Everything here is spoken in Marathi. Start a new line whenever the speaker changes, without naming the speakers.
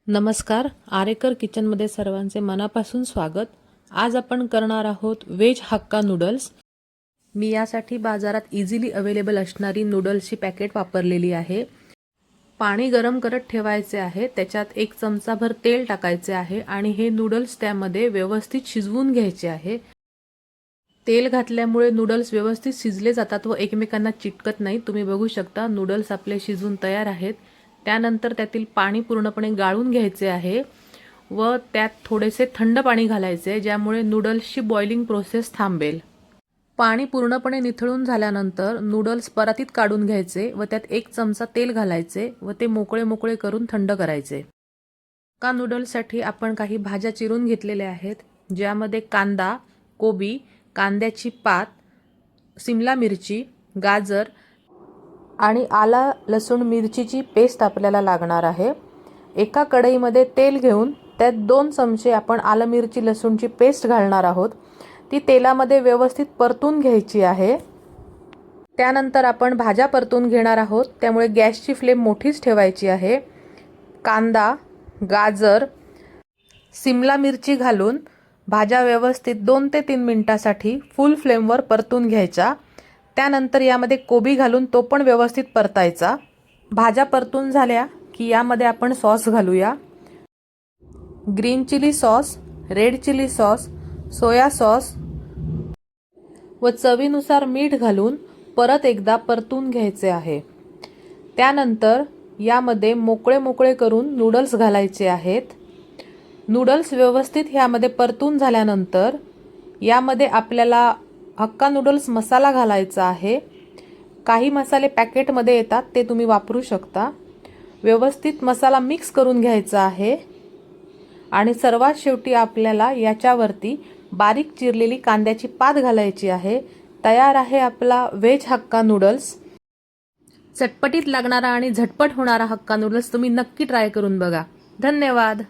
नमस्कार, आरेकर किचनमध्ये सर्वांचे मनापासून स्वागत। आज आपण करणार आहोत व्हेज हक्का नूडल्स। मी यासाठी बाजारात इझिली अवेलेबल असणारी नूडल्सची पॅकेट वापरलेली आहे। पाणी गरम करत ठेवायचे आहे, त्याच्यात 1 चमचाभर तेल टाकायचे आहे आणि हे नूडल्स त्यामध्ये व्यवस्थित शिजवून घ्यायचे आहे। तेल घातल्यामुळे नूडल्स व्यवस्थित शिजले जातात व एकमेकांना चिटकत नाही। तुम्ही बघू शकता नूडल्स आपले शिजून तयार आहेत। त्यानंतर त्यातील पाणी पूर्णपणे गाळून घ्यायचे आहे व त्यात थोडेसे थंड पाणी घालायचे, ज्यामुळे नूडल्सची बॉइलिंग प्रोसेस थांबेल। पाणी पूर्णपणे निथळून झाल्यानंतर नूडल्स परातीत काढून घ्यायचे व त्यात 1 चमचा तेल घालायचे व ते मोकळे मोकळे करून थंड करायचे। हक्का नूडल्ससाठी आपण काही भाज्या चिरून घेतलेल्या आहेत, ज्यामध्ये कांदा, कोबी, कांद्याची पात, शिमला मिरची, गाजर आणि आला लसूण मिरचीची पेस्ट आपल्याला लागणार आहे। एका कढईमध्ये तेल घेऊन त्यात 2 चमचे आपण आला मिरची लसूणची पेस्ट घालणार आहोत। ती तेलामध्ये व्यवस्थित परतून घ्यायची आहे। त्यानंतर आपण भाज्या परतून घेणार आहोत, त्यामुळे गॅसची फ्लेम मोठीच ठेवायची आहे। कांदा, गाजर, शिमला मिरची घालून भाज्या व्यवस्थित 2 ते 3 मिनिटांसाठी फुल फ्लेमवर परतून घ्यायच्या। त्यानंतर यामध्ये कोबी घालून तो पण व्यवस्थित परतायचा। भाज्या परतून झाल्या की यामध्ये आपण सॉस घालूया। Green chilli sauce, red chilli sauce, soya sauce व चवीनुसार मीठ घालून परत एकदा परतून घ्यायचे आहे। त्यानंतर यामध्ये मोकळे मोकळे करून नूडल्स घालायचे आहेत। नूडल्स व्यवस्थित यामध्ये परतून झाल्यानंतर यामध्ये आपल्याला हक्का नूडल्स मसाला घालायचा आहे। काही मसाले पॅकेटमध्ये येतात, ते तुम्ही वापरू शकता। व्यवस्थित मसाला मिक्स करून घ्यायचा आहे आणि सर्वात शेवटी आपल्याला याच्यावरती बारीक चिरलेली कांद्याची पात घालायची आहे। तयार आहे आपला व्हेज हक्का नूडल्स। चटपटीत लागणारा आणि झटपट होणारा हक्का नूडल्स तुम्ही नक्की ट्राय करून बघा। धन्यवाद।